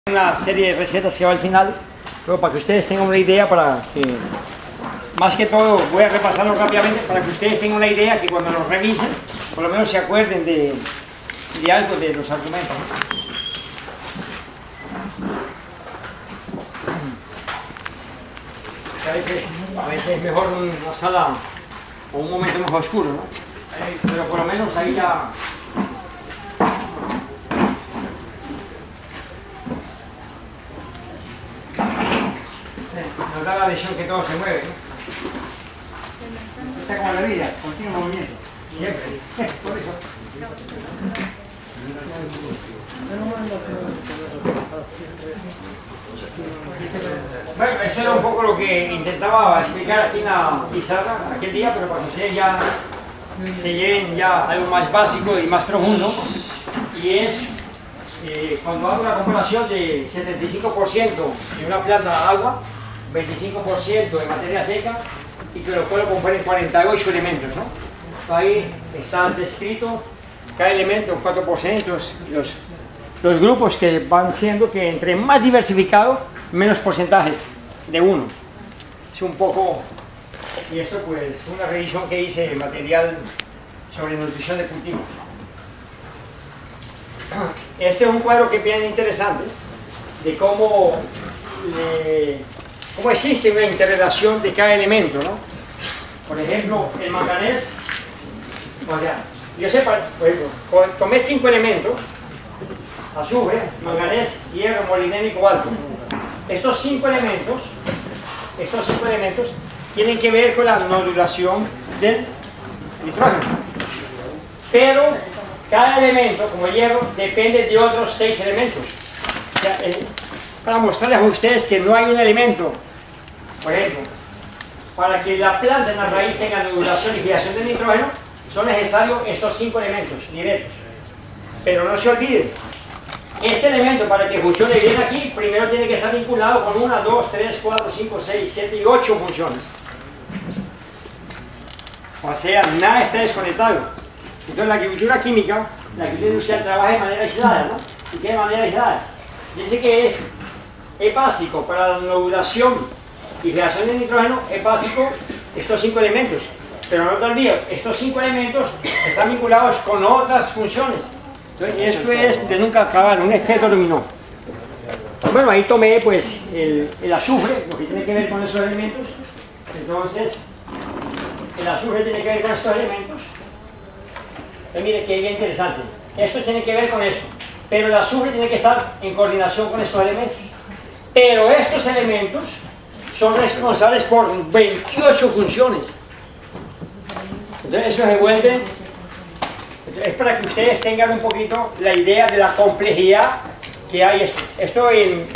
Una serie de recetas que va al final, pero para que ustedes tengan una idea, para que, más que todo, voy a repasarlo rápidamente, para que ustedes tengan una idea, que cuando lo revisen, por lo menos se acuerden de algo de los argumentos, ¿no? A veces es mejor una sala o un momento más oscuro, ¿no? Pero por lo menos ahí ya... nos da la lesión que todo se mueve, ¿no? Está como la vida, continuo movimiento. Siempre, por eso. Bueno, eso era un poco lo que intentaba explicar aquí en la pizarra aquel día, pero para que ustedes ya se lleven ya algo más básico y más profundo, y es cuando hago una comparación de 75% en una planta de agua, 25% en materia seca, y que lo puedo comparar en 48 elementos, ¿no? Ahí está descrito cada elemento, 4%, los grupos que van siendo que entre más diversificado, menos porcentajes de uno. Es un poco, y esto pues una revisión que hice en material sobre nutrición de cultivos. Este es un cuadro que es bien interesante de cómo existe una interrelación de cada elemento, ¿no? Por ejemplo, el manganés, o sea, yo sé, por ejemplo, tomé 5 elementos: azufre, manganés, hierro, molibdeno y cobalto. Estos 5 elementos tienen que ver con la nodulación del nitrógeno. Pero cada elemento, como el hierro, depende de otros 6 elementos. O sea, para mostrarles a ustedes que no hay un elemento, por ejemplo, para que la planta en la raíz tenga nodulación y fijación del nitrógeno, son necesarios estos 5 elementos directos. Pero no se olviden, este elemento, para que funcione bien aquí, primero tiene que estar vinculado con 1, 2, 3, 4, 5, 6, 7 y 8 funciones. O sea, nada está desconectado. Entonces la agricultura química, la agricultura industrial, trabaja de manera aislada, ¿no? ¿Y qué de manera aislada? Dice que es básico para la nodulación y fijación de nitrógeno, es básico estos 5 elementos. Pero no te olvides, estos 5 elementos están vinculados con otras funciones. Entonces, esto es de nunca acabar, un efecto dominó. Bueno, ahí tomé pues el azufre, lo que tiene que ver con esos elementos. Entonces, el azufre tiene que ver con estos elementos. Mire que bien interesante. Esto tiene que ver con esto. Pero el azufre tiene que estar en coordinación con estos elementos. Pero estos elementos son responsables por 28 funciones. Entonces, eso se vuelve... Es para que ustedes tengan un poquito la idea de la complejidad que hay esto. Esto en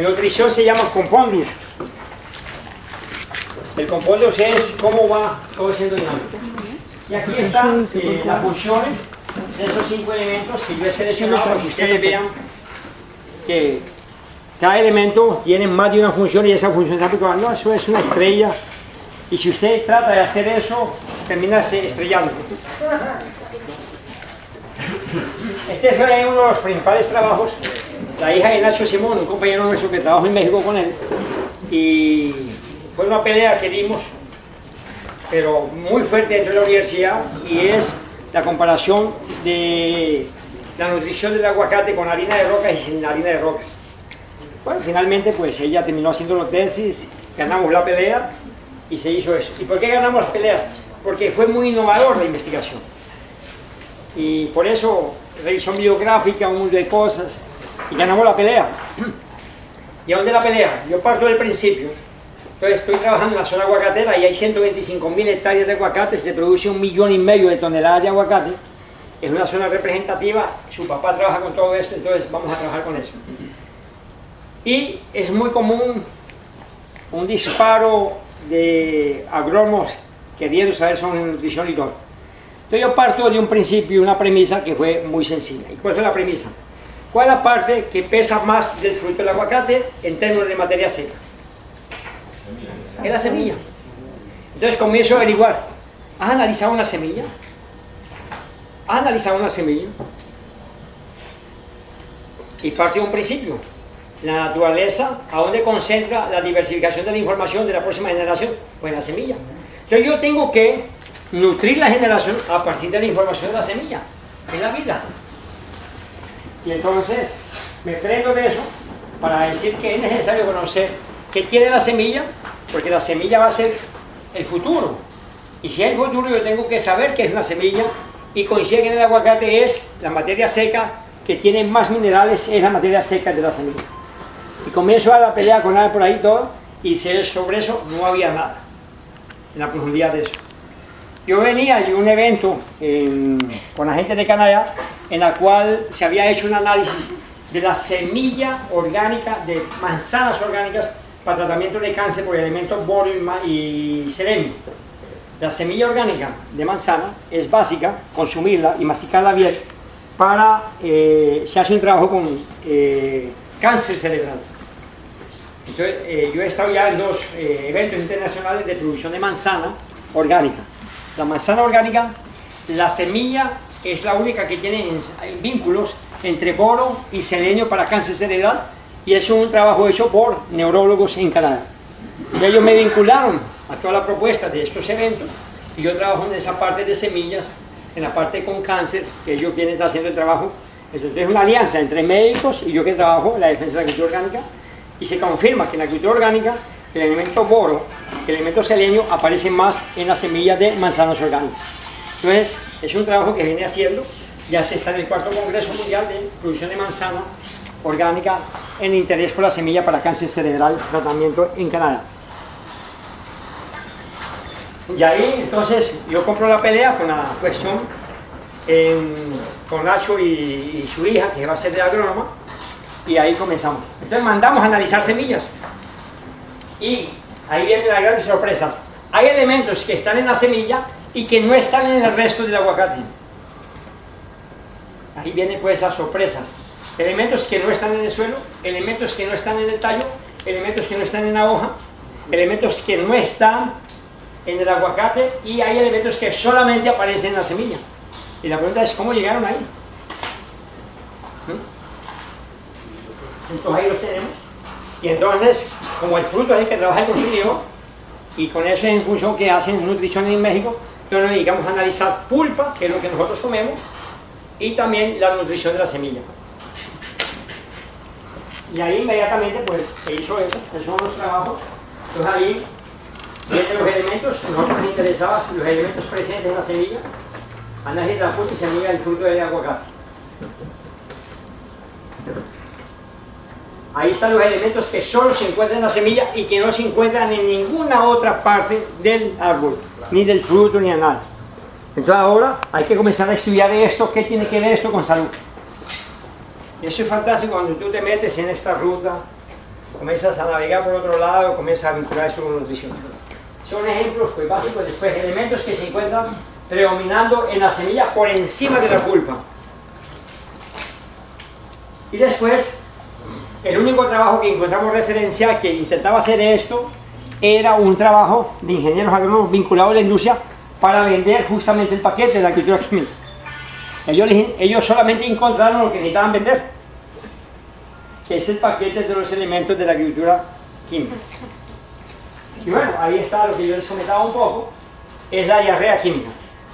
nutrición se llama compondus. El compondus es cómo va todo siendo dinámico. Y aquí están las funciones de esos 5 elementos que yo he seleccionado para que ustedes vean que cada elemento tiene más de una función y esa función está aplicada. No, eso es una estrella. Y si usted trata de hacer eso, termina estrellando. Este fue uno de los principales trabajos, la hija de Nacho Simón, un compañero nuestro que trabajó en México con él, y fue una pelea que dimos, pero muy fuerte dentro de la universidad, y es la comparación de la nutrición del aguacate con harina de rocas y sin harina de rocas. Bueno, finalmente pues ella terminó haciendo la tesis, ganamos la pelea y se hizo eso. ¿Y por qué ganamos las peleas? Porque fue muy innovador la investigación. Y por eso, revisión biográfica, un mundo de cosas, y ganamos la pelea. ¿Y a dónde la pelea? Yo parto del principio. Entonces estoy trabajando en la zona aguacatera y hay 125.000 hectáreas de aguacate, se produce 1,5 millones de toneladas de aguacate. Es una zona representativa, su papá trabaja con todo esto, entonces vamos a trabajar con eso. Y es muy común un disparo de agrónomos queriendo saber sobre nutrición y todo. Entonces yo parto de un principio, una premisa que fue muy sencilla. ¿Y cuál fue la premisa? ¿Cuál es la parte que pesa más del fruto del aguacate en términos de materia seca? Es la semilla. Entonces comienzo a averiguar, ¿has analizado una semilla? ¿Has analizado una semilla? Y parte de un principio. la naturaleza, ¿a dónde concentra la diversificación de la información de la próxima generación? Pues en la semilla. Entonces yo tengo que nutrir la generación a partir de la información de la semilla, en la vida. Y entonces me prendo de eso para decir que es necesario conocer qué tiene la semilla, porque la semilla va a ser el futuro. Y si es el futuro, yo tengo que saber qué es una semilla, y coincide que en el aguacate es la materia seca que tiene más minerales, es la materia seca de la semilla. Y comienzo a la pelea con nada por ahí todo, y sobre eso no había nada, en la profundidad de eso. Yo venía de un evento con la gente de Canadá, en la cual se había hecho un análisis de la semilla orgánica de manzanas orgánicas para tratamiento de cáncer por elementos borio y selenio. La semilla orgánica de manzana es básica, consumirla y masticarla bien para, se hace un trabajo con cáncer cerebral. Entonces, yo he estado ya en 2 eventos internacionales de producción de manzana orgánica. La manzana orgánica, la semilla es la única que tiene vínculos entre boro y selenio para cáncer cerebral, y es un trabajo hecho por neurólogos en Canadá. Y ellos me vincularon a toda la propuesta de estos eventos, y yo trabajo en esa parte de semillas, en la parte con cáncer, que ellos vienen haciendo el trabajo. Entonces es una alianza entre médicos y yo que trabajo en la defensa de la agricultura orgánica, y se confirma que en la agricultura orgánica el elemento boro, el elemento selenio aparecen más en la semilla de manzanas orgánicas. Entonces es un trabajo que viene haciendo, ya se está en el 4º Congreso Mundial de Producción de Manzana Orgánica en interés por la semilla para cáncer cerebral, tratamiento en Canadá. Y ahí entonces yo compro la pelea con la cuestión con Nacho y su hija, que va a ser de agrónoma, y ahí comenzamos. Entonces mandamos a analizar semillas, y ahí vienen las grandes sorpresas. Hay elementos que están en la semilla y que no están en el resto del aguacate. Ahí vienen pues las sorpresas. Elementos que no están en el suelo, elementos que no están en el tallo, elementos que no están en la hoja, elementos que no están en el aguacate, y hay elementos que solamente aparecen en la semilla. Y la pregunta es, ¿cómo llegaron ahí? Entonces ahí los tenemos. Y entonces, como el fruto es el que trabaja el consumidor, y con eso es en función que hacen nutrición en México, entonces nos dedicamos a analizar pulpa, que es lo que nosotros comemos, y también la nutrición de la semilla. Y ahí inmediatamente pues se hizo eso, esos son los trabajos. Entonces ahí, entre los elementos, nosotros nos interesaban los elementos presentes en la semilla, análisis de la pulpa y semilla del fruto del aguacate. Ahí están los elementos que solo se encuentran en la semilla y que no se encuentran en ninguna otra parte del árbol, ni del fruto, ni en nada. Entonces ahora hay que comenzar a estudiar esto, qué tiene que ver esto con salud. Y eso es fantástico cuando tú te metes en esta ruta, comienzas a navegar por otro lado, comienzas a vincular esto con nutrición. Son ejemplos pues, básicos, después elementos que se encuentran predominando en la semilla por encima de la pulpa. Y después, el único trabajo que encontramos referencia que intentaba hacer esto era un trabajo de ingenieros agrónomos vinculados a la industria para vender justamente el paquete de la agricultura química. Ellos solamente encontraron lo que necesitaban vender, que es el paquete de los elementos de la agricultura química. Y bueno, ahí está lo que yo les comentaba un poco, es la diarrea química.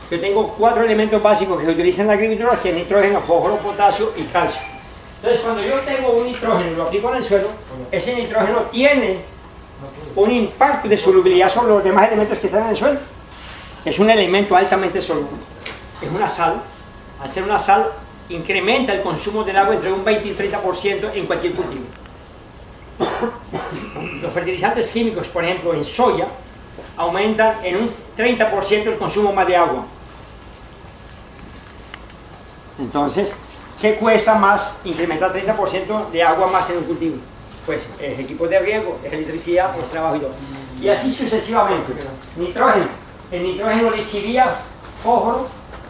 Yo tengo 4 elementos básicos que se utilizan en la agricultura, que es nitrógeno, fósforo, potasio y calcio. Entonces cuando yo tengo un nitrógeno y lo aplico en el suelo, ese nitrógeno tiene un impacto de solubilidad sobre los demás elementos que están en el suelo. Es un elemento altamente soluble, es una sal. Al ser una sal, incrementa el consumo del agua entre un 20 y un 30% en cualquier cultivo. Los fertilizantes químicos, por ejemplo, en soya, aumentan en un 30% el consumo más de agua. Entonces, ¿qué cuesta más incrementar 30% de agua más en un cultivo? Pues es equipos de riego, es electricidad, es trabajo y todo. Y así sucesivamente. Nitrógeno. El nitrógeno lixiviato, fósforo,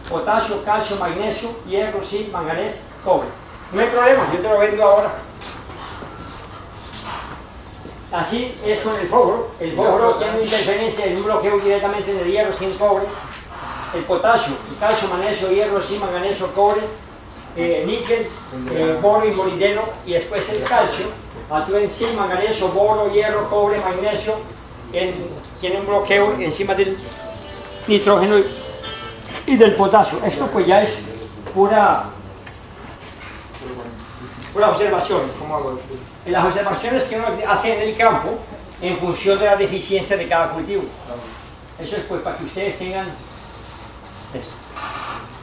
potasio, calcio, magnesio, hierro, zinc, manganés, cobre. No hay problema, yo te lo vendo ahora. Así es con el fósforo. El fósforo tiene una interferencia en un bloqueo directamente en el hierro, zinc, cobre. El potasio, el calcio, magnesio, hierro, zinc, manganeso, cobre, níquel, boro y molibdeno, y después el calcio actúa encima, manganeso, boro, hierro, cobre, magnesio, tiene un bloqueo encima del nitrógeno y del potasio. Esto pues ya es puras observaciones. En las observaciones que uno hace en el campo en función de la deficiencia de cada cultivo. Eso es pues para que ustedes tengan esto.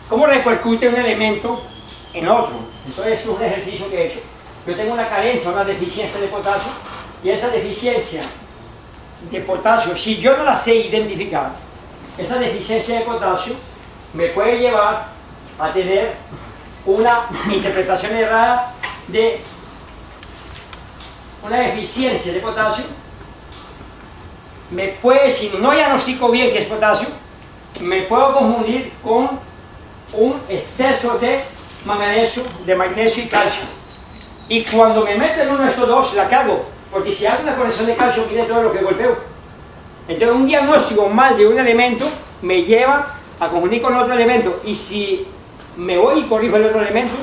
¿Cómo repercute un elemento en otro? Entonces esto es un ejercicio que he hecho. Yo tengo una carencia, una deficiencia de potasio, y esa deficiencia de potasio, si yo no la sé identificar, esa deficiencia de potasio me puede llevar a tener una interpretación errada de una deficiencia de potasio. Me puede, si no diagnostico bien que es potasio, me puedo confundir con un exceso de manganeso, de magnesio y calcio. Y cuando me meto en uno de estos dos, la cago, porque si hago una corrección de calcio, mire todo lo que golpeo. Entonces un diagnóstico mal de un elemento me lleva a confundir con otro elemento, y si me voy y corrijo el otro elemento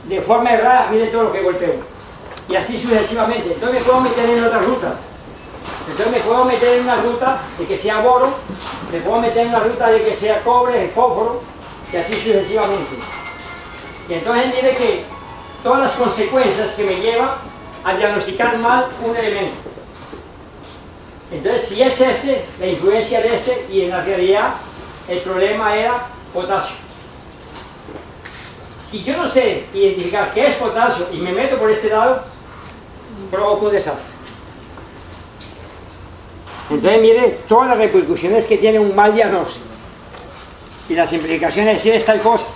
de forma errada, mire todo lo que golpeo, y así sucesivamente. Entonces me puedo meter en otras rutas. Entonces me puedo meter en una ruta de que sea boro, me puedo meter en una ruta de que sea cobre, fósforo, y así sucesivamente. Y entonces mire que todas las consecuencias que me llevan a diagnosticar mal un elemento. Entonces si es este, la influencia de este, y en la realidad el problema era potasio. Si yo no sé identificar qué es potasio y me meto por este lado, provoco un desastre. Entonces mire todas las repercusiones que tiene un mal diagnóstico y las implicaciones de decir es tal cosa.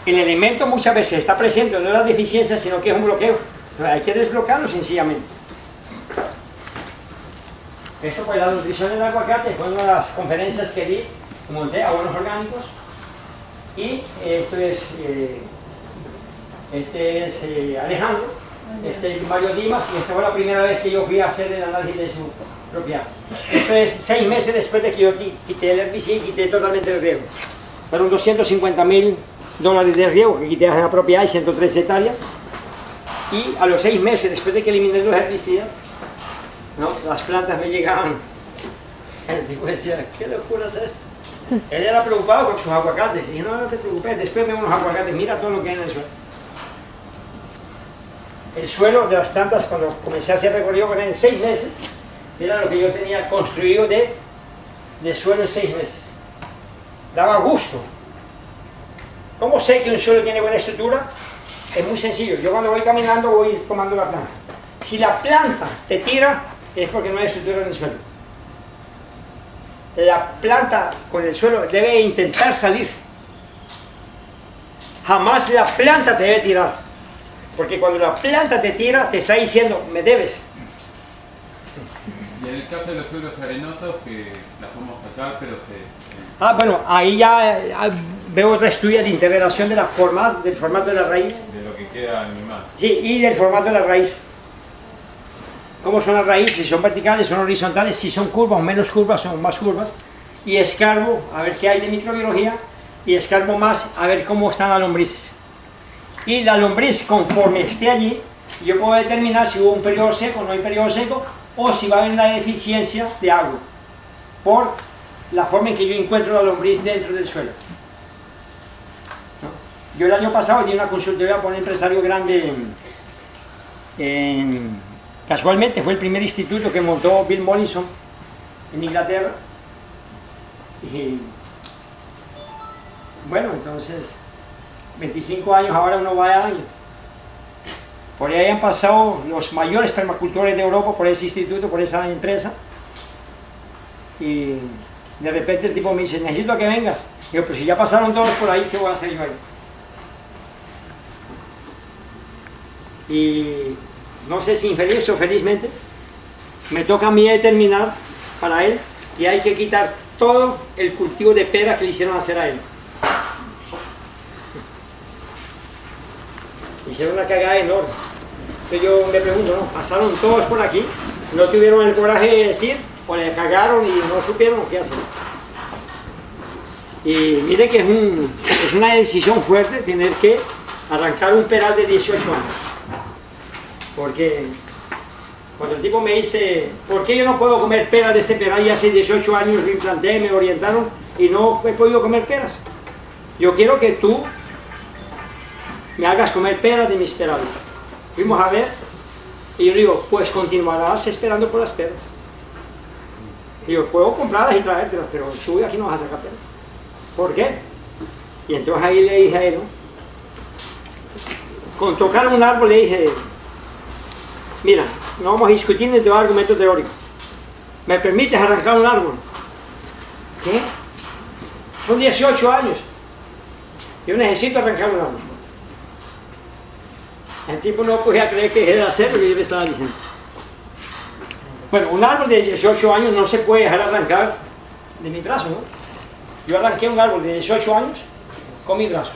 El elemento muchas veces está presente, no es la deficiencia, sino que es un bloqueo. Pero hay que desbloquearlo sencillamente. Esto pues la nutrición del aguacate fue una de las conferencias que di, monté abonos orgánicos, y esto es Alejandro, este es Mario Dimas, y esta fue la primera vez que yo fui a hacer el análisis de su propiedad. Esto es 6 meses después de que yo quité el herbicida y quité totalmente el riego. Fueron $250.000 de riego que quité en la propiedad y 103 hectáreas, y a los 6 meses después de que eliminé los herbicidas, ¿no? Las plantas me llegaban. El tipo decía, ¿qué locura es esta? Él era preocupado por sus aguacates. Y no, no te preocupes, después vemos los aguacates, mira todo lo que hay en el suelo. El suelo de las plantas, cuando comencé a hacer recorrido con él en 6 meses, era lo que yo tenía construido de suelo en 6 meses. Daba gusto. ¿Cómo sé que un suelo tiene buena estructura? Es muy sencillo. Yo cuando voy caminando voy tomando la planta. Si la planta te tira, es porque no hay estructura en el suelo. La planta con el suelo debe intentar salir. Jamás la planta te debe tirar. Porque cuando la planta te tira, te está diciendo, me debes. Y en el caso de los suelos arenosos, que la podemos sacar, pero bueno, ahí ya veo otra estudia de integración de del formato de la raíz. de lo que queda en mi mano. Sí, y del formato de la raíz. ¿Cómo son las raíces? Si son verticales, son horizontales, si son curvas o menos curvas, son más curvas. Y escarbo, a ver qué hay de microbiología, y escarbo más, a ver cómo están las lombrices. Y la lombriz, conforme esté allí, yo puedo determinar si hubo un periodo seco o no hay periodo seco, o si va a haber una deficiencia de agua, por la forma en que yo encuentro la lombriz dentro del suelo. ¿No? Yo el año pasado di una consultoría por un empresario grande casualmente fue el primer instituto que montó Bill Mollison en Inglaterra. Y bueno, entonces 25 años, ahora uno va al año. Por ahí han pasado los mayores permacultores de Europa por ese instituto, por esa empresa. Y de repente el tipo me dice, necesito que vengas. Y yo, pues si ya pasaron todos por ahí, ¿qué voy a hacer yo ahí? Y no sé si infeliz o felizmente, me toca a mí determinar para él que hay que quitar todo el cultivo de pera que le hicieron hacer a él. Hicieron una cagada enorme. Entonces yo me pregunto, ¿no? ¿Pasaron todos por aquí? ¿No tuvieron el coraje de decir? ¿O le cagaron y no supieron qué hacer? Y mire que es una decisión fuerte tener que arrancar un peral de 18 años. Porque cuando el tipo me dice, ¿por qué yo no puedo comer peras de este peral? Y hace 18 años lo implanté, me orientaron y no he podido comer peras. Yo quiero que tú me hagas comer peras de mis perales. Fuimos a ver y yo digo, pues continuarás esperando por las peras. Y yo, puedo comprarlas y traértelas, pero tú aquí no vas a sacar peras. ¿Por qué? Y entonces ahí le dije a él, ¿no? Con tocar un árbol le dije, mira, no vamos a discutir ni te doy argumento teórico. ¿Me permites arrancar un árbol? ¿Qué? Son 18 años. Yo necesito arrancar un árbol. El tipo no podía creer que era hacer lo que yo le estaba diciendo. Bueno, un árbol de 18 años no se puede dejar arrancar de mi brazo, ¿no? Yo arranqué un árbol de 18 años con mis brazos.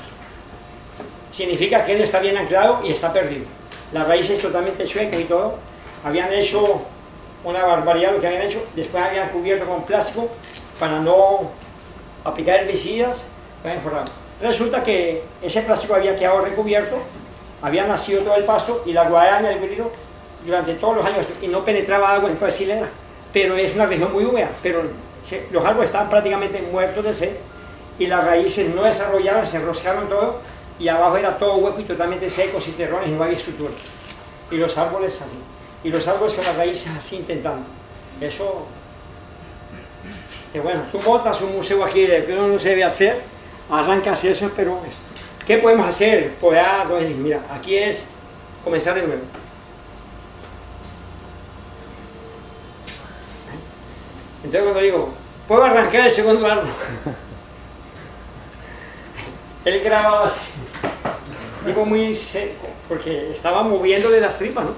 Significa que él no está bien anclado y está perdido. Las raíces totalmente chuecas y todo. Habían hecho una barbaridad lo que habían hecho. Después habían cubierto con plástico para no aplicar herbicidas. Resulta que ese plástico había quedado recubierto, había nacido todo el pasto y la guadaña, el grillo, durante todos los años y no penetraba agua en toda hilera. Pero es una región muy húmeda, pero los árboles estaban prácticamente muertos de sed y las raíces no desarrollaron, se enroscaron todo y abajo era todo hueco y totalmente seco, sin terrones y no había estructura. Y los árboles así, y los árboles con las raíces así intentando. Eso, bueno, tú montas un museo aquí de que uno no se debe hacer, arrancas eso, pero ¿qué podemos hacer? Mira, aquí es comenzar de nuevo. Entonces cuando digo, ¿puedo arrancar el segundo árbol? Él grababa así, digo muy seco, porque estaba moviéndole las tripas, ¿no?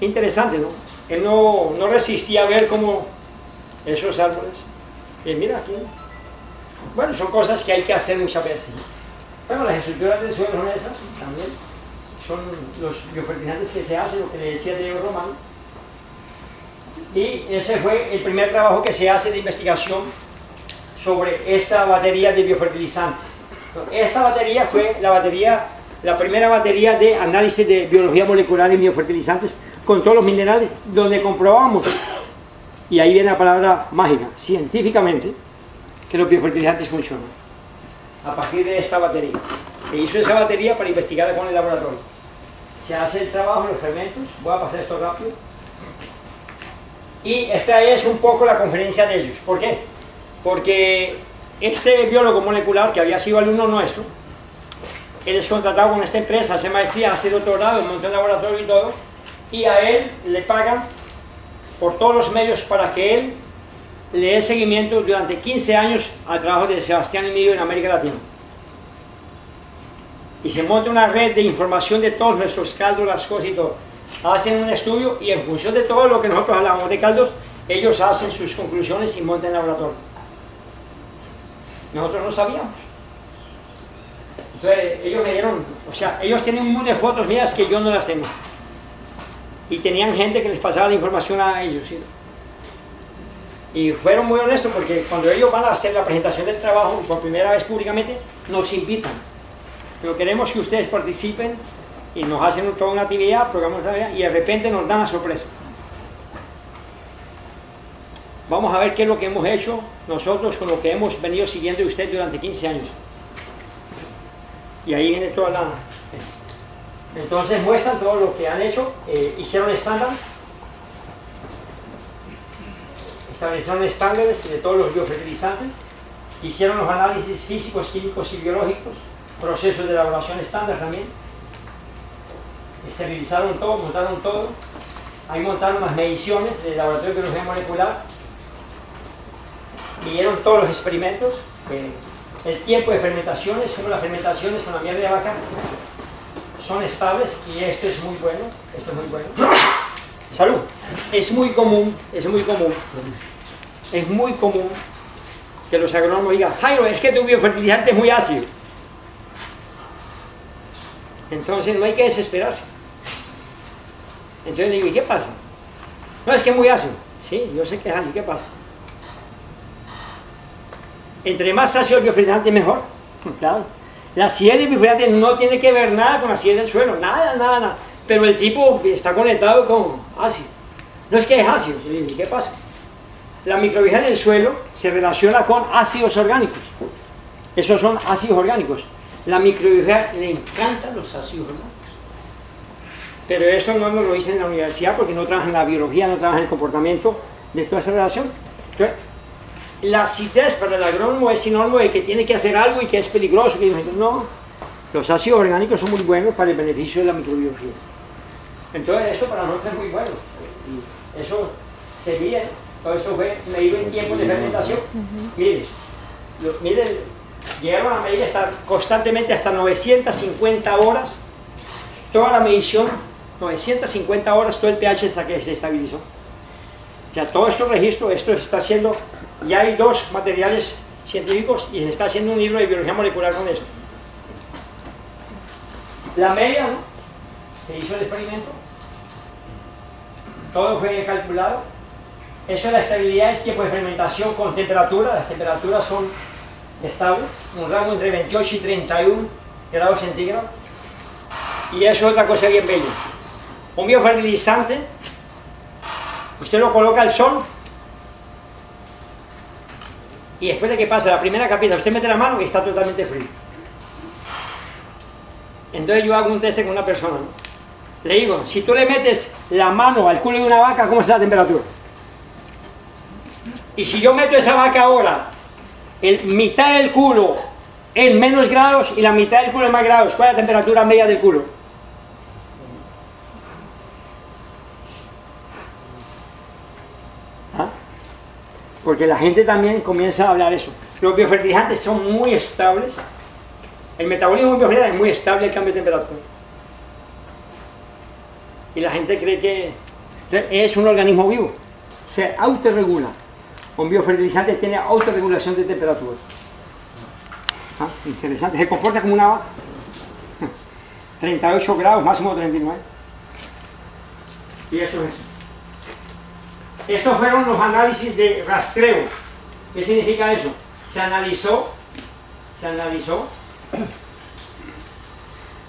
Interesante, ¿no? Él no resistía a ver cómo esos árboles, mira aquí, bueno, son cosas que hay que hacer muchas veces, ¿no? Bueno, las estructuras del suelo son esas, también, son los biofertilizantes que se hacen, lo que le decía Diego Román. Y ese fue el primer trabajo que se hace de investigación sobre esta batería de biofertilizantes. Esta batería fue la primera batería de análisis de biología molecular en biofertilizantes con todos los minerales, donde comprobamos, y ahí viene la palabra mágica, científicamente, que los biofertilizantes funcionan. A partir de esta batería. Se hizo esa batería para investigar con el laboratorio. Se hace el trabajo en los fermentos, voy a pasar esto rápido. Y esta es un poco la conferencia de ellos. ¿Por qué? Porque este biólogo molecular, que había sido alumno nuestro, él es contratado con esta empresa, hace maestría, hace doctorado, monta un laboratorio y todo, y a él le pagan por todos los medios para que él le dé seguimiento durante 15 años al trabajo de Sebastián Emilio en América Latina. Y se monta una red de información de todos nuestros caldos, las cosas y todo. Hacen un estudio y en función de todo lo que nosotros hablamos de caldos, ellos hacen sus conclusiones y montan el laboratorio. Nosotros no sabíamos. Entonces ellos me dieron, o sea, ellos tienen un montón de fotos mías que yo no las tengo. Y tenían gente que les pasaba la información a ellos, ¿sí? Y fueron muy honestos porque cuando ellos van a hacer la presentación del trabajo, por primera vez públicamente, nos invitan. Pero queremos que ustedes participen y nos hacen toda una actividad, programamos una actividad, y de repente nos dan la sorpresa. Vamos a ver qué es lo que hemos hecho nosotros con lo que hemos venido siguiendo de usted durante 15 años. Y ahí viene toda la... Entonces muestran todo lo que han hecho, hicieron estándares, establecieron estándares de todos los biofertilizantes, hicieron los análisis físicos, químicos y biológicos, procesos de elaboración estándar también, esterilizaron todo, montaron todo, ahí montaron las mediciones del laboratorio de biología molecular, midieron todos los experimentos, el tiempo de fermentaciones, como las fermentaciones con la miel de vaca son estables, y esto es muy bueno, esto es muy bueno. Salud. Es muy común que los agrónomos digan, Jairo, es que tu biofertilizante es muy ácido. Entonces no hay que desesperarse. Entonces digo, ¿y qué pasa? No, es que es muy ácido. Sí, yo sé que es ácido, ¿qué pasa? Entre más ácido el biofertilizante mejor. Claro. La acidez del biofertilizante no tiene que ver nada con la acidez del suelo, nada. Pero el tipo está conectado con ácido. No es que es ácido, ¿qué pasa? La microbiología del suelo se relaciona con ácidos orgánicos. Esos son ácidos orgánicos. La microbiología le encantan los ácidos orgánicos. Pero eso no nos lo dicen en la universidad porque no trabajan en la biología, no trabajan en el comportamiento de toda esa relación. Entonces, la acidez para el agrónomo es sinónimo de que tiene que hacer algo y que es peligroso. No, los ácidos orgánicos son muy buenos para el beneficio de la microbiología. Entonces, eso para nosotros es muy bueno. Y eso se mide, todo esto fue medido en tiempo de fermentación. Miren, llegaron a medir constantemente hasta 950 horas, toda la medición, 950 horas, todo el pH hasta que se estabilizó. O sea, todo estos registros, esto se está haciendo, ya hay 2 materiales científicos y se está haciendo un libro de biología molecular con esto. La media, ¿no? Se hizo el experimento, todo fue calculado. Eso es la estabilidad del tiempo de fermentación con temperatura. Las temperaturas son estables, un rango entre 28 y 31 grados centígrados. Y eso es otra cosa bien bella. Un biofertilizante, usted lo coloca al sol y después de que pasa la primera capita, usted mete la mano y está totalmente frío. Entonces yo hago un test con una persona, ¿no? Le digo, si tú le metes la mano al culo de una vaca, ¿cómo está la temperatura? Y si yo meto esa vaca ahora, mitad del culo en menos grados y la mitad del culo en más grados, ¿cuál es la temperatura media del culo? ¿Ah? Porque la gente también comienza a hablar eso. Los biofertilizantes son muy estables. El metabolismo de biofertilizante es muy estable, el cambio de temperatura. Y la gente cree que es un organismo vivo. Se autorregula. Un biofertilizante tiene autorregulación de temperatura. ¿Ah? Interesante. Se comporta como una vaca. 38 grados, máximo 39. Y eso es. Estos fueron los análisis de rastreo. ¿Qué significa eso? Se analizó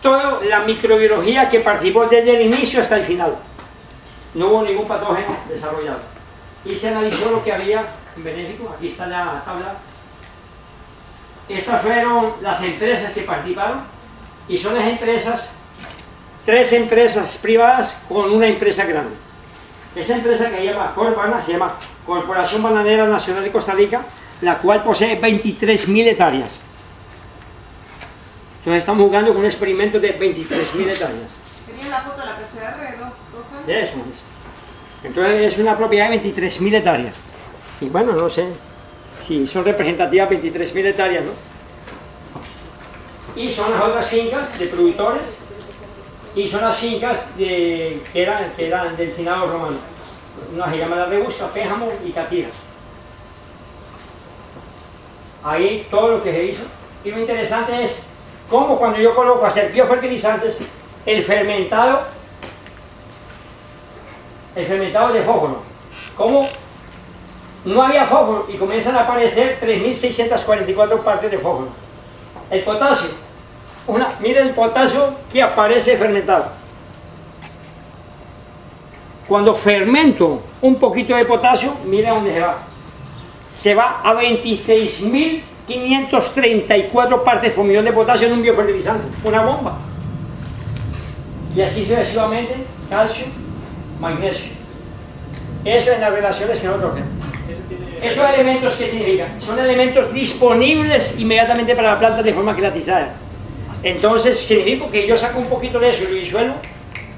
toda la microbiología que participó desde el inicio hasta el final. No hubo ningún patógeno desarrollado. Y se analizó lo que había en benéfico. Aquí está la tabla. Estas fueron las empresas que participaron y son las empresas, 3 empresas privadas con una empresa grande. Esa empresa que se llama Corbana, se llama Corporación Bananera Nacional de Costa Rica, la cual posee 23.000 hectáreas. Entonces estamos jugando con un experimento de 23.000 hectáreas. ¿Tenían la foto de la PCR, dos años? Eso es. Entonces es una propiedad de 23.000 hectáreas. Y bueno, no sé si son representativas 23.000 hectáreas, ¿no? Y son las otras fincas de productores y son las fincas que eran del finado romano. Una se llama La Rebusca, Pénjamo y Catira. Ahí todo lo que se hizo. Y lo interesante es cómo cuando yo coloco a hacer biofertilizantes, el fermentado de fósforo, cómo no había fósforo y comienzan a aparecer 3.644 partes de fósforo. El potasio, miren el potasio que aparece fermentado. Cuando fermento un poquito de potasio, miren dónde se va. Se va a 26.534 partes por millón de potasio en un biofertilizante, una bomba. Y así sucesivamente, calcio, magnesio. Eso en las relaciones que nosotros tenemos. ¿Esos elementos qué significan? Son elementos disponibles inmediatamente para la planta de forma clatizada. Entonces significa que yo saco un poquito de eso y lo disuelvo,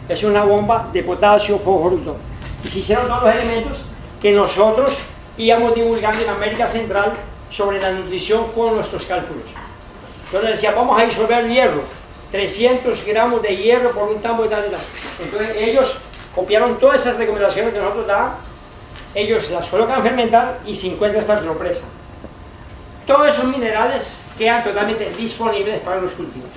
es una bomba de potasio, fósforo y todo. Y se hicieron todos los elementos que nosotros íbamos divulgando en América Central sobre la nutrición con nuestros cálculos. Entonces decía, vamos a disolver hierro, 300 gramos de hierro por un tambo de tal y tal. Entonces ellos copiaron todas esas recomendaciones que nosotros dábamos, ellos las colocan a fermentar y se encuentra esta sorpresa. Todos esos minerales quedan totalmente disponibles para los cultivos.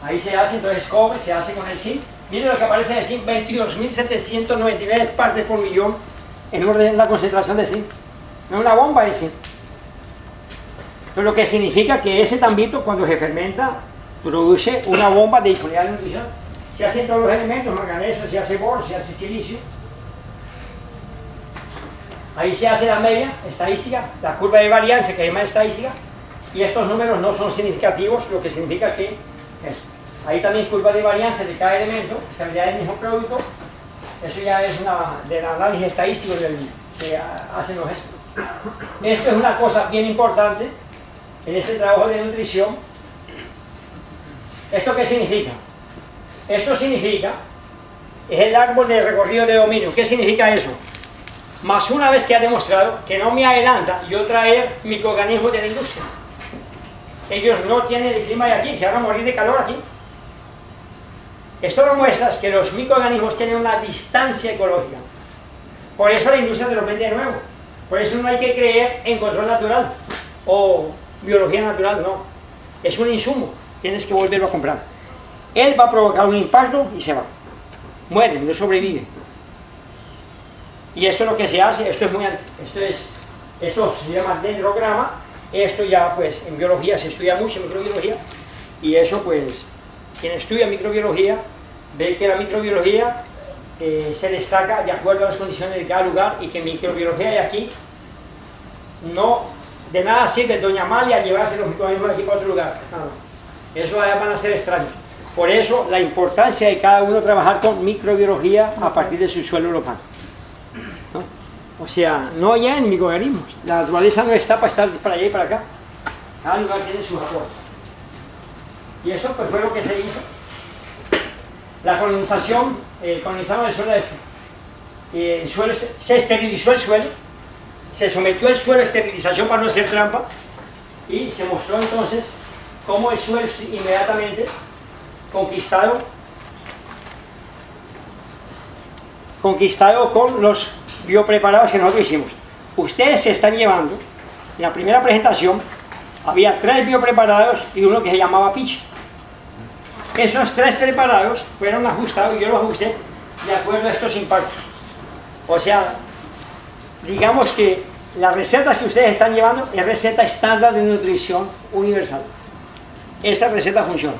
Ahí se hace, entonces cobre, se hace con el zinc. Miren lo que aparece de zinc, 22.799 partes por millón en orden la concentración de zinc. No es una bomba de zinc. Entonces, lo que significa que ese tambito, cuando se fermenta, produce una bomba de disponibilidad de nutrición. Se hacen todos los elementos, manganeso, se hace boro, se hace silicio. Ahí se hace la media estadística, la curva de varianza, que es más estadística, y estos números no son significativos, lo que significa que eso. Ahí también curva de varianza de cada elemento, estabilidad del mismo producto. Eso ya es del análisis estadístico que hacen los gestos. Esto es una cosa bien importante en este trabajo de nutrición. ¿Esto qué significa? Esto significa, es el árbol de recorrido de dominio. ¿Qué significa eso? Más una vez que ha demostrado que no me adelanta yo traer microorganismos de la industria. Ellos no tienen el clima de aquí, se van a morir de calor aquí. Esto lo muestra que los microorganismos tienen una distancia ecológica. Por eso la industria te lo vende de nuevo. Por eso no hay que creer en control natural o biología natural, no. Es un insumo, tienes que volverlo a comprar. Él va a provocar un impacto y se va. Muere, no sobrevive. Y esto es lo que se hace, esto se llama dendrograma. Esto ya pues en biología se estudia mucho, en microbiología, y eso pues quien estudia microbiología ve que la microbiología se destaca de acuerdo a las condiciones de cada lugar, y que microbiología de aquí no de nada sirve doña Amalia llevarse los microorganismos de aquí para otro lugar. No, eso van a ser extraños. Por eso la importancia de cada uno trabajar con microbiología a partir de su suelo local. ¿No? O sea, no ya en microorganismos. La naturaleza no está para estar para allá y para acá. Cada lugar tiene sus aportes. Y eso pues fue lo que se hizo. La colonización, colonizaron el suelo se esterilizó el suelo, se sometió el suelo a esterilización para no hacer trampa, y se mostró entonces cómo el suelo inmediatamente conquistado con los biopreparados que nosotros hicimos. Ustedes se están llevando, en la primera presentación había 3 biopreparados y uno que se llamaba pitch. Esos 3 preparados fueron ajustados y yo los ajusté de acuerdo a estos impactos. O sea, digamos que las recetas que ustedes están llevando es receta estándar de nutrición universal. Esa receta funciona.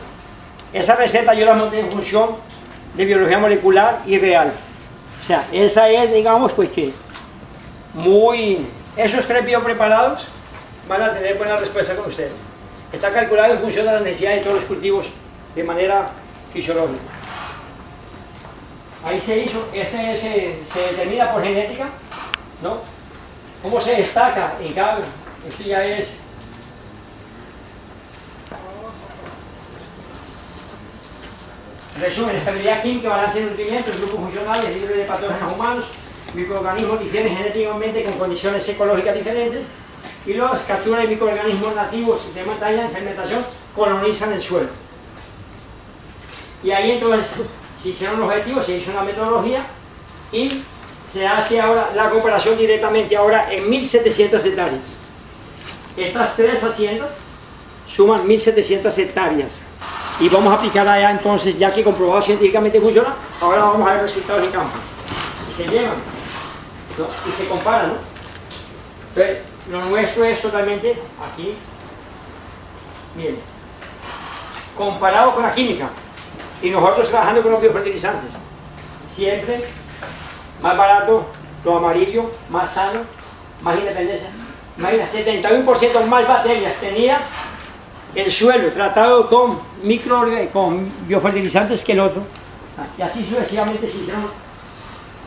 Esa receta yo la monté en función de biología molecular y real. O sea, esa es, digamos, pues que esos 3 biopreparados van a tener buena respuesta con ustedes. Está calculado en función de las necesidades de todos los cultivos de manera fisiológica. Ahí se hizo, se determina por genética, ¿no? Cómo se destaca en cada, esto ya es resumen: estabilidad química, balance de nutrientes, grupos funcionales, libre de patógenos humanos, microorganismos difieren genéticamente con condiciones ecológicas diferentes, y los capturas de microorganismos nativos de montaña en fermentación colonizan el suelo. Y ahí entonces se hicieron objetivos, se hizo una metodología y se hace ahora la comparación directamente ahora en 1700 hectáreas. Estas 3 haciendas suman 1700 hectáreas. Y vamos a aplicar allá entonces, ya que comprobado científicamente funciona, ahora vamos a ver resultados en campo. Y se llevan, ¿no? Y se comparan, ¿no? Entonces, lo nuestro es totalmente aquí, miren, comparado con la química, y nosotros trabajando con los biofertilizantes, siempre más barato, lo amarillo, más sano, más independencia. Imagina, 71% más bacterias tenía el suelo tratado con biofertilizantes que el otro, y así sucesivamente se hicieron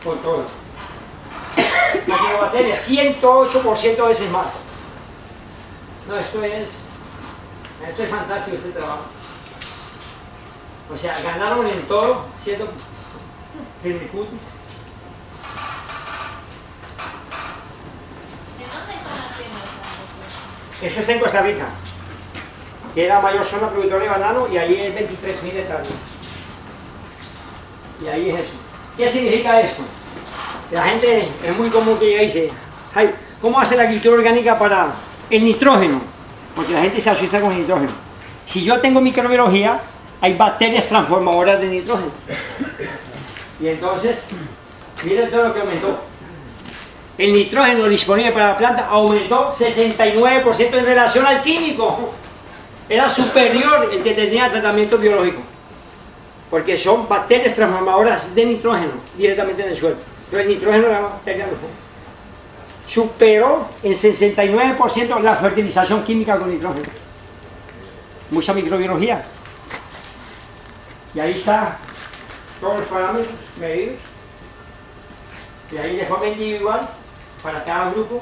con todo. Bacterias, 108% veces más. No, esto es fantástico, este trabajo. O sea, ganaron en todo, siendo firmicutis. ¿De dónde están haciendo esta? Eso está en Costa Rica, que es la mayor zona productora de banano, y ahí es 23.000 hectáreas. Y ahí es eso. ¿Qué significa esto? La gente es muy común que llega y dice, ay, ¿cómo hace la agricultura orgánica para el nitrógeno? Porque la gente se asusta con el nitrógeno. Si yo tengo microbiología, hay bacterias transformadoras de nitrógeno. Y entonces, miren todo lo que aumentó. el nitrógeno disponible para la planta aumentó 69% en relación al químico. Era superior el que tenía tratamiento biológico, porque son bacterias transformadoras de nitrógeno directamente en el suelo. Entonces el nitrógeno era una bacteria de fuego. Superó en 69% la fertilización química con nitrógeno. Mucha microbiología. Y ahí está todos los parámetros medidos. Y ahí de forma individual para cada grupo.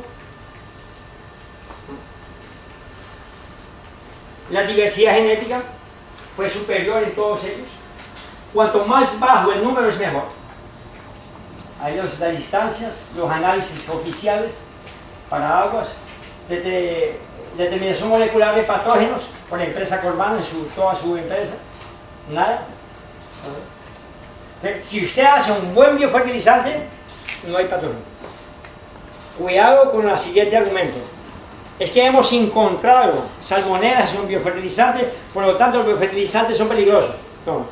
La diversidad genética fue superior en todos ellos. Cuanto más bajo el número es mejor. Hay las distancias, los análisis oficiales para aguas, determinación molecular de patógenos por la empresa Corban en toda su empresa. Nada. Si usted hace un buen biofertilizante, no hay patógeno. Cuidado con el siguiente argumento. Es que hemos encontrado salmonelas en un biofertilizante, por lo tanto los biofertilizantes son peligrosos. No.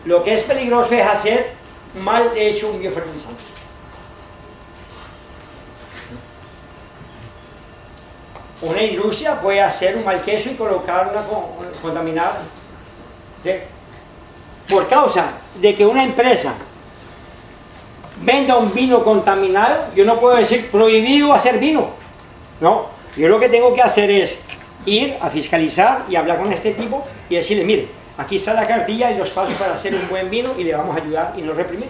Lo que es peligroso es hacer mal hecho un biofertilizante. Una industria puede hacer un mal queso y colocar una contaminada. Por causa de que una empresa venda un vino contaminado, yo no puedo decir prohibido hacer vino. No, yo lo que tengo que hacer es ir a fiscalizar y hablar con este tipo y decirle, mire, aquí está la cartilla y los pasos para hacer un buen vino y le vamos a ayudar y no reprimir.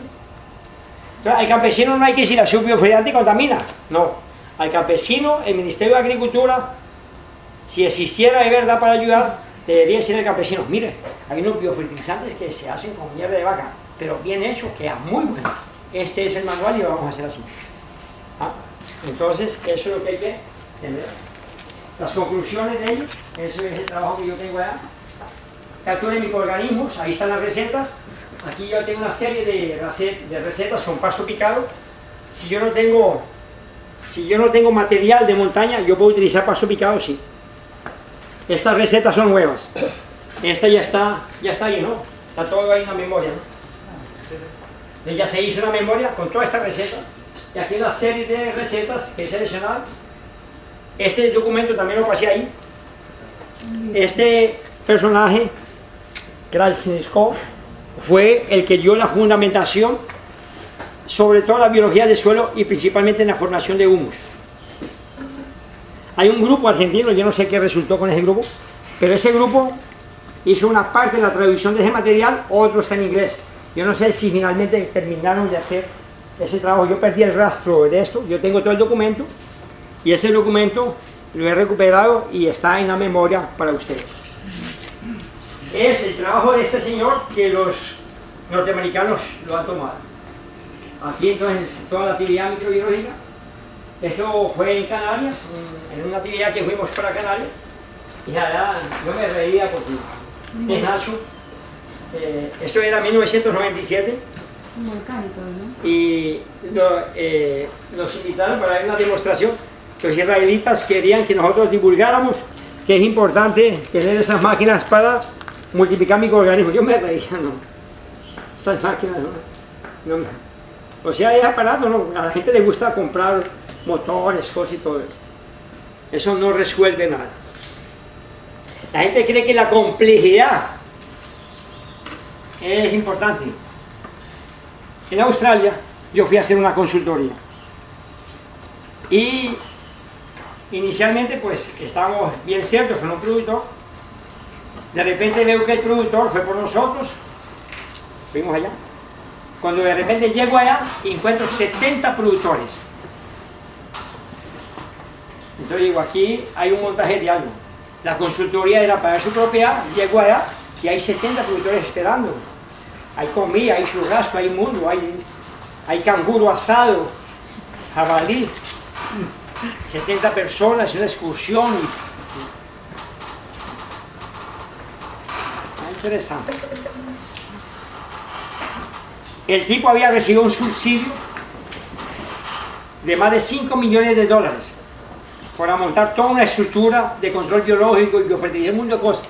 Entonces, al campesino no hay que decir, a su biofertilizante contamina. No, al campesino, el Ministerio de Agricultura, si existiera de verdad para ayudar, debería decir al campesino, mire, hay unos biofertilizantes que se hacen con mierda de vaca, pero bien hecho, queda muy bueno. Este es el manual y lo vamos a hacer así. ¿Ah? Entonces, eso es lo que hay que tener. Las conclusiones de ellos, eso es el trabajo que yo tengo allá. Captura de microorganismos, ahí están las recetas. Aquí yo tengo una serie de recetas con pasto picado. Si yo no tengo material de montaña, yo puedo utilizar pasto picado, sí. Estas recetas son nuevas. Esta ya está ahí, ¿no? Está todo ahí en la memoria, ¿no? Ya se hizo una memoria con toda esta receta. Y aquí una serie de recetas que he seleccionado. Este documento también lo pasé ahí. Este personaje, Krasniqov, fue el que dio la fundamentación sobre toda la biología del suelo y principalmente en la formación de humus. Hay un grupo argentino, yo no sé qué resultó con ese grupo, pero ese grupo hizo una parte de la traducción de ese material, otro está en inglés. Yo no sé si finalmente terminaron de hacer ese trabajo. Yo perdí el rastro de esto, yo tengo todo el documento y ese documento lo he recuperado y está en la memoria para ustedes. Es el trabajo de este señor que los norteamericanos lo han tomado. Aquí entonces toda la actividad microbiológica. Esto fue en Canarias, en una actividad que fuimos para Canarias, y allá yo me reía porque es Nacho. Esto era 1997 y nos invitaron para ver una demostración. Los israelitas querían que nosotros divulgáramos que es importante tener esas máquinas para multiplicar microorganismos. Yo me reía, no, esas máquinas no. O sea, es aparato, no. A la gente le gusta comprar motores, cosas y todo eso. Eso no resuelve nada. La gente cree que la complejidad es importante. En Australia yo fui a hacer una consultoría y inicialmente pues estábamos bien ciertos con un productor. De repente veo que el productor fue por nosotros, fuimos allá. Cuando de repente llego allá encuentro 70 productores. Entonces digo, aquí hay un montaje de algo. La consultoría era para su propiedad, llego allá y hay 70 productores esperando. Hay comida, hay churrasco, hay mundo, hay canguro asado, jabalí. 70 personas, una excursión. Interesante. El tipo había recibido un subsidio de más de $5 millones para montar toda una estructura de control biológico y biofertilidad, un mundo de cosas,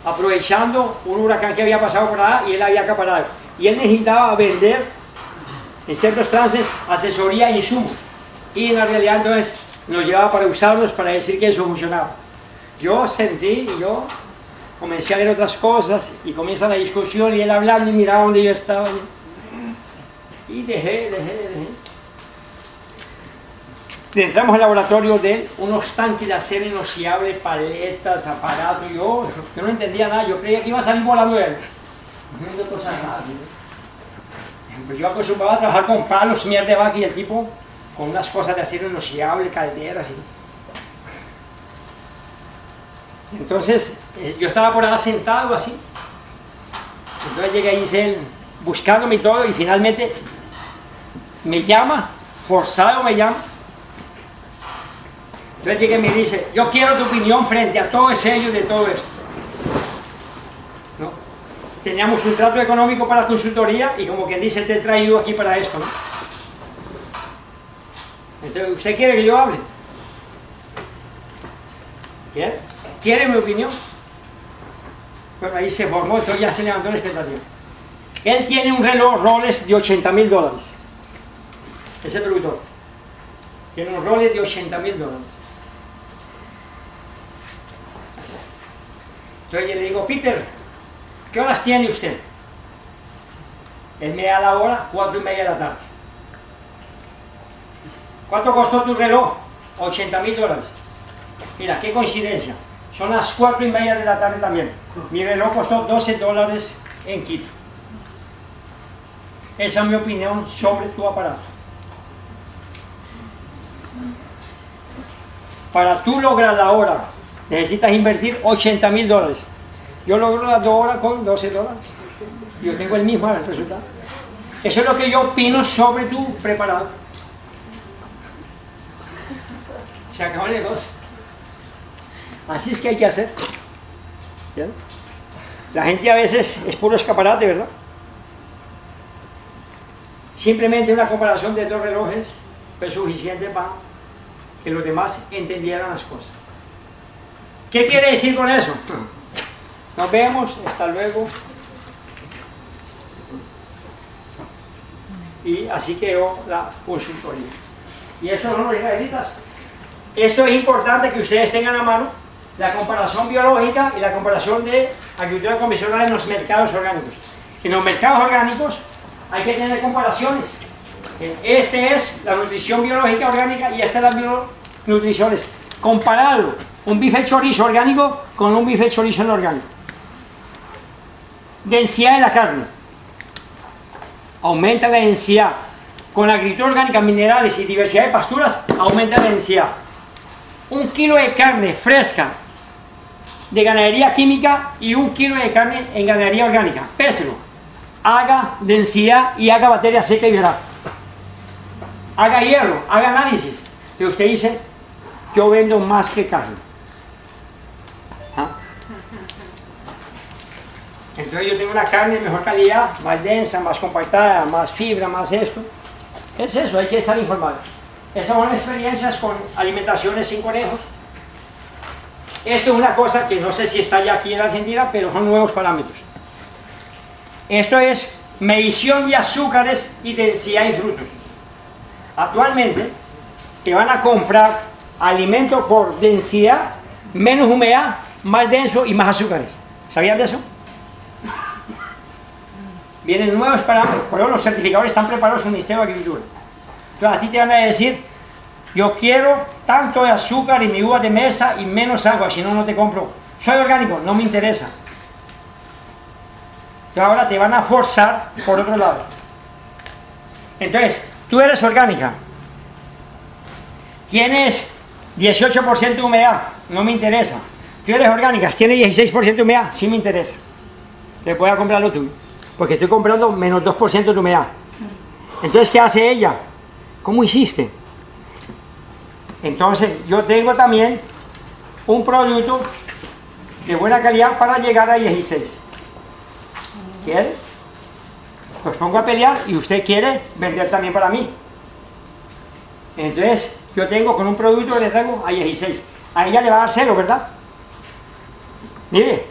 aprovechando un huracán que había pasado por allá y él había acaparado. Y él necesitaba vender, en ciertos trances, asesoría e insumos. y en la realidad entonces nos llevaba para usarlos, para decir que eso funcionaba. Yo sentí y yo comencé a ver otras cosas y comienza la discusión y él hablando y miraba donde yo estaba y dejé. Y entramos al laboratorio de él, unos tanques de acero inoxidable, paletas, aparatos, yo no entendía nada, yo creía que iba a salir volando él. Viendo cosas raras. Yo acostumbraba a trabajar con palos, mierda de vaca y el tipo con unas cosas de acero inoxidable, calderas y... Entonces, yo estaba por allá sentado así. Entonces llegué y dice él, buscándome y todo, y finalmente me llama, forzado me llama. Entonces llegué y me dice, yo quiero tu opinión frente a todo ese sello de todo esto. ¿No? Teníamos un trato económico para la consultoría y como quien dice, te he traído aquí para esto, ¿no? Entonces, ¿usted quiere que yo hable? ¿Quiere? ¿Quiere mi opinión? Bueno, ahí se formó, entonces ya se levantó la expectativa. Él tiene un reloj Rolex de $80.000. Ese productor. Tiene un Rolex de $80.000. Entonces yo le digo, Peter, ¿qué horas tiene usted? Él me da la hora, 4:30 de la tarde. ¿Cuánto costó tu reloj? $80.000. Mira, qué coincidencia. Son las 4:30 de la tarde también. Mi reloj costó $12 en Quito. Esa es mi opinión sobre tu aparato. Para tú lograr la hora, necesitas invertir $80.000. Yo logro las 2 horas con $12. Yo tengo el mismo resultado. Eso es lo que yo opino sobre tu preparado. Se acabó el negocio. Así es que hay que hacer. ¿Sí? La gente a veces es puro escaparate, ¿verdad? Simplemente una comparación de 2 relojes fue suficiente para que los demás entendieran las cosas. ¿Qué quiere decir con eso? Nos vemos, hasta luego. Y así quedó la consultoría. Y eso son los israelitas. Esto es importante que ustedes tengan a mano la comparación biológica y la comparación de agricultura convencional en los mercados orgánicos. En los mercados orgánicos hay que tener comparaciones. Este es la nutrición biológica orgánica y esta es la nutriciones. Compararlo, un bife chorizo orgánico con un bife chorizo no orgánico. Densidad de la carne. Aumenta la densidad. Con la agricultura orgánica, minerales y diversidad de pasturas, aumenta la densidad. 1 kilo de carne fresca de ganadería química y 1 kilo de carne en ganadería orgánica. Péselo. Haga densidad y haga batería seca y verá. Haga hierro, haga análisis. Que usted dice, yo vendo más que carne. ¿Ah? Entonces yo tengo una carne de mejor calidad, más densa, más compactada, más fibra, más esto. Es eso, hay que estar informado. Esas son experiencias con alimentaciones sin conejos. Esto es una cosa que no sé si está ya aquí en Argentina, pero son nuevos parámetros. Esto es medición de azúcares y densidad en frutos. Actualmente te van a comprar alimento por densidad, menos humedad, más denso y más azúcares. ¿Sabían de eso? Vienen nuevos parámetros, por eso los certificadores están preparados con el Ministerio de Agricultura. Entonces a ti te van a decir, yo quiero tanto de azúcar en mi uva de mesa y menos agua, si no, no te compro. Soy orgánico, no me interesa. Entonces ahora te van a forzar por otro lado. Entonces, tú eres orgánica, tienes 18% de humedad, no me interesa. Tú eres orgánica, tienes 16% de humedad, sí me interesa. Te voy a comprar lo tuyo, porque estoy comprando menos 2% de humedad. Entonces, ¿qué hace ella? ¿Cómo hiciste? Entonces, yo tengo también un producto de buena calidad para llegar a 16. ¿Quiere? Los pongo a pelear y usted quiere vender también para mí. Entonces, yo tengo con un producto que le traigo a 16. A ella le va a dar cero, ¿verdad? Mire,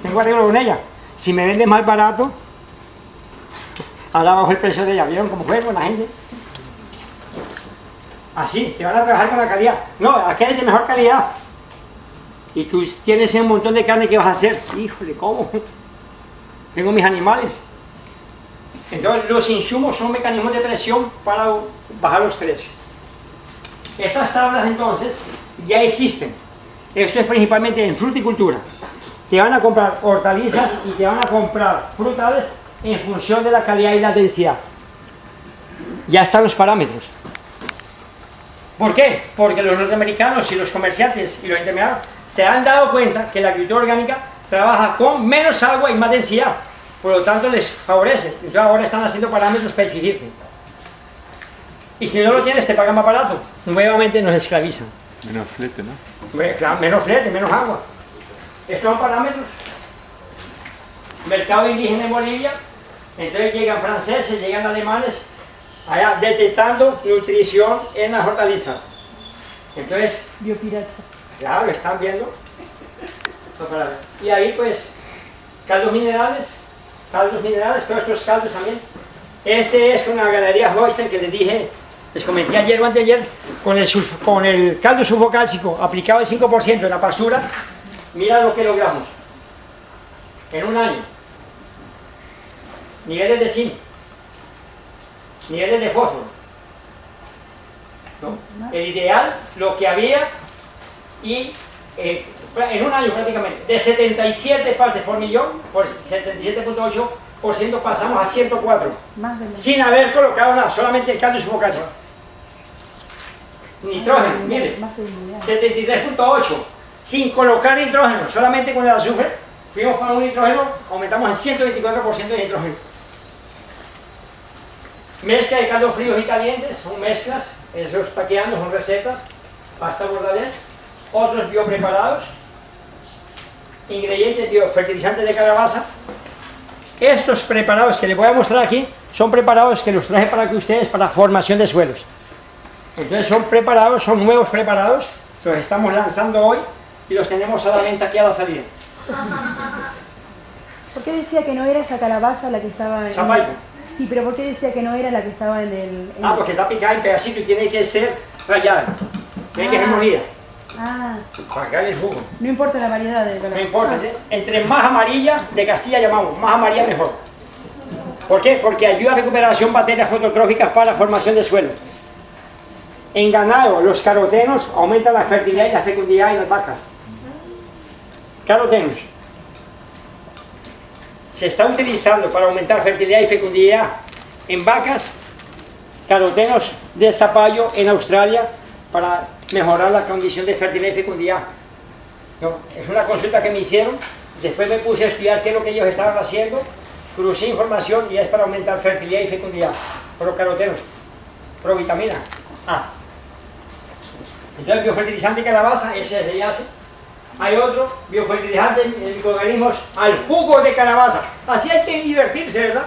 tengo arreglo con ella. Si me vende más barato, ahora bajo el precio de ella. ¿Vieron cómo juega con la gente? Así, te van a trabajar con la calidad. No, aquel es de mejor calidad. Y tú tienes un montón de carne que vas a hacer. Híjole, ¿cómo? Tengo mis animales. Entonces, los insumos son mecanismos de presión para bajar los precios. Estas tablas, entonces, ya existen. Esto es principalmente en fruticultura. Te van a comprar hortalizas y te van a comprar frutales en función de la calidad y la densidad. Ya están los parámetros. ¿Por qué? Porque los norteamericanos y los comerciantes y los intermediarios se han dado cuenta que la agricultura orgánica trabaja con menos agua y más densidad. Por lo tanto, les favorece. Entonces, ahora están haciendo parámetros para exigirte. Y si no lo tienes, te pagan más barato. Nuevamente nos esclavizan. Menos flete, ¿no? Claro, menos flete, menos agua. Estos son parámetros. Mercado indígena en Bolivia. Entonces llegan franceses, llegan alemanes, allá detectando nutrición en las hortalizas. Entonces, biopirata. Claro, están viendo. Y ahí pues, caldos minerales, todos estos caldos también. Este es con la ganadería Holstein que les dije, les comenté ayer o anteayer, con el caldo sulfocálcico aplicado el 5% en la pastura. Mira lo que logramos en un año. Niveles de zinc, niveles de fósforo, ¿no? El ideal, lo que había, y en un año prácticamente, de 77 partes por millón, por 77.8%, pasamos a 104, sin haber colocado nada, solamente el caldo sulfocálcico. Nitrógeno, mire, 73.8, sin colocar nitrógeno, solamente con el azufre, fuimos con un nitrógeno, aumentamos en 124% de nitrógeno. Mezcla de caldos fríos y calientes, son mezclas, esos taqueando, son recetas, pasta bordalés, otros biopreparados, ingredientes biofertilizantes de calabaza. Estos preparados que les voy a mostrar aquí, son preparados que los traje para que ustedes, para formación de suelos. Entonces son preparados, son nuevos preparados, los estamos lanzando hoy y los tenemos a la venta aquí a la salida. ¿Por qué decía que no era esa calabaza la que estaba en Zapallo. Sí, pero ¿por qué decía que no era la que estaba en el...? Porque está picada en pedacitos y tiene que ser rallada, tiene que ser molida. Para que haga el jugo. No importa la variedad de calabaza. No importa, entre más amarilla, de Castilla llamamos, más amarilla mejor. ¿Por qué? Porque ayuda a recuperación bacterias fototróficas para la formación de suelo. En ganado, los carotenos aumentan la fertilidad y la fecundidad en las vacas. Carotenos. Se está utilizando para aumentar fertilidad y fecundidad en vacas, carotenos de zapallo en Australia para mejorar la condición de fertilidad y fecundidad. No, es una consulta que me hicieron, después me puse a estudiar qué es lo que ellos estaban haciendo, crucé información y es para aumentar fertilidad y fecundidad. Procarotenos, provitamina A. Entonces, biofertilizante calabaza, ese se hace. Hay otro, biofertilizante en microorganismos al jugo de calabaza. Así hay que divertirse, ¿verdad?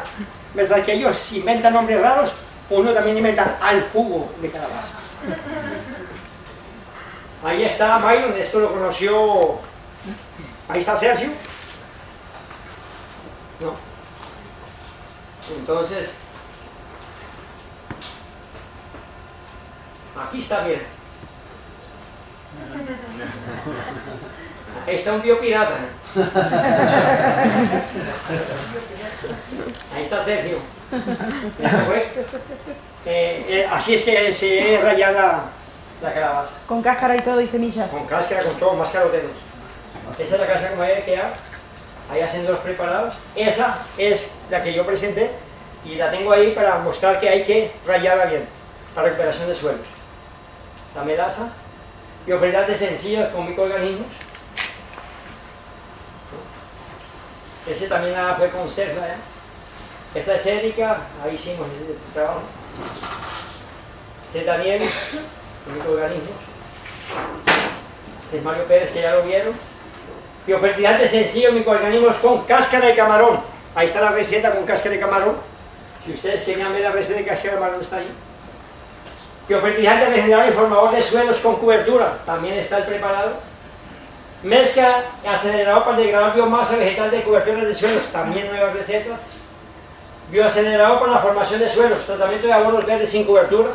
Mientras que ellos inventan nombres raros, uno también inventa al jugo de calabaza. Ahí está Myron, esto lo conoció. Ahí está Sergio. No. Entonces, aquí está bien. Ahí está un biopirata. Ahí está Sergio. Eso fue. Así es que se debe rayar la calabaza. Con cáscara y todo y semillas. Con cáscara, con todo, más carotenos. Esa es la cáscara que me debe quedar. Ahí haciendo los preparados. Esa es la que yo presenté y la tengo ahí para mostrar que hay que rayarla bien para recuperación de suelos. Las melazas, biofertilizantes sencillos con microorganismos. Ese también fue con Sergio. Esta es Erika, ahí hicimos el trabajo. Este es Daniel, microorganismos. Este es Mario Pérez, que ya lo vieron. Biofertilizantes sencillos, microorganismos con cáscara de camarón. Ahí está la receta con cáscara de camarón. Si ustedes querían ver la receta de cáscara de camarón, está ahí. Biofertilizante regenerador y formador de suelos con cobertura. También está el preparado. Mezcla acelerador para degradar biomasa vegetal de coberturas de suelos. También nuevas recetas. Bioacelerador para la formación de suelos. Tratamiento de abonos verdes sin cobertura.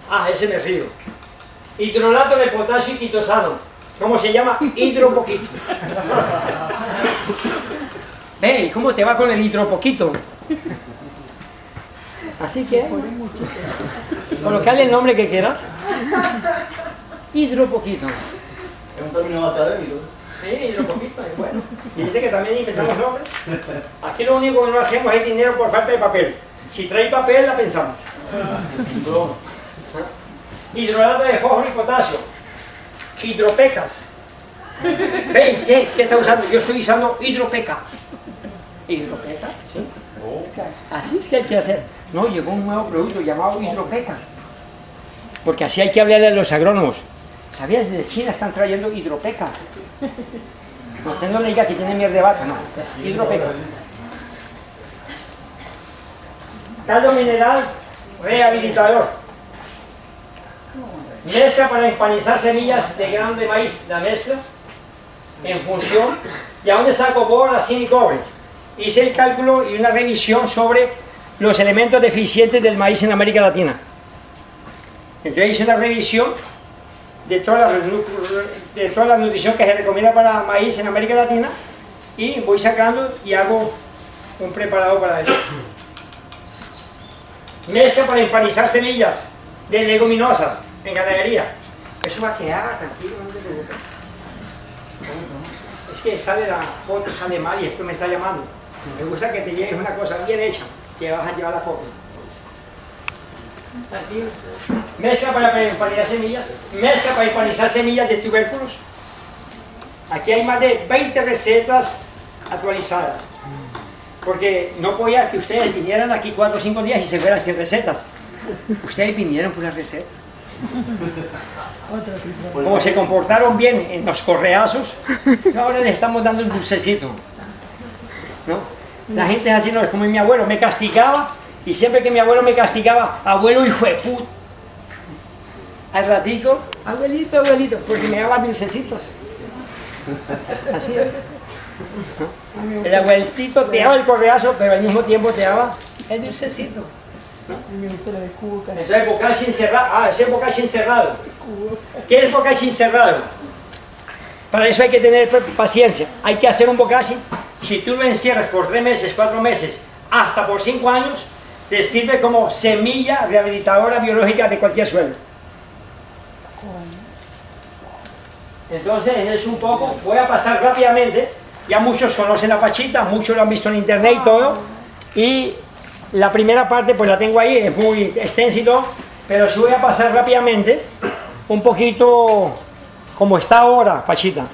Ah, ese me río. Hidrolato de potasio y quitosano. ¿Cómo se llama? Hidropoquito. Ve, ¿cómo te va con el hidropoquito? Así que, colocarle el nombre que quieras. Hidropoquito. Es un término académico. Sí, hidropoquito, es bueno. Y dice que también inventamos nombres. Aquí lo único que no hacemos es dinero por falta de papel. Si trae papel, la pensamos. Hidrolato de fósforo y potasio. Hidropecas. Ven, ¿qué está usando? Yo estoy usando hidropeca. ¿Hidropeca? Sí. Así es que hay que hacer. No, llegó un nuevo producto llamado hidropeca. Porque así hay que hablarle a los agrónomos. ¿Sabías? Desde China están trayendo hidropeca. Usted no le diga que tiene miel de vaca, no. Es hidropeca. Caldo mineral rehabilitador. Mezcla para empanizar semillas de grano de maíz. La mezclas en función. ¿Y a dónde saco bola, zinc y cobre? Hice el cálculo y una revisión sobre los elementos deficientes del maíz en América Latina. Entonces hice una revisión de toda la nutrición que se recomienda para maíz en América Latina y voy sacando y hago un preparado para eso. Mezcla para empanizar semillas de leguminosas en ganadería. Eso va a quedar, tranquilo, no te preocupes. Es que sale la foto, sale mal y esto me está llamando. Me gusta que te lleves una cosa bien hecha, que vas a llevar la foto. Así. Mezcla para empanizar semillas, mezcla para empanizar semillas de tubérculos. Aquí hay más de 20 recetas actualizadas. Porque no podía que ustedes vinieran aquí 4 o 5 días y se fueran sin recetas. Ustedes vinieron por las recetas. Como se comportaron bien en los correazos, ahora les estamos dando un dulcecito. ¿No? La gente es así, no es como mi abuelo, me castigaba y siempre que mi abuelo me castigaba, abuelo hijo de puta. Al ratico, abuelito, abuelito, porque me daba dulcecitos. Así es. ¿No? El abuelito te daba el correazo, pero al mismo tiempo te daba el dulcecito. Entonces bocashi encerrado, ese es bocashi encerrado. ¿Qué es bocashi encerrado? Para eso hay que tener paciencia, hay que hacer un bocashi. Si tú lo encierras por 3 meses, 4 meses, hasta por 5 años, te sirve como semilla rehabilitadora biológica de cualquier suelo. Entonces es un poco, voy a pasar rápidamente, ya muchos conocen la pachita, muchos lo han visto en internet y todo, y la primera parte pues la tengo ahí, es muy extensa y todo, pero sí voy a pasar rápidamente un poquito como está ahora, pachita.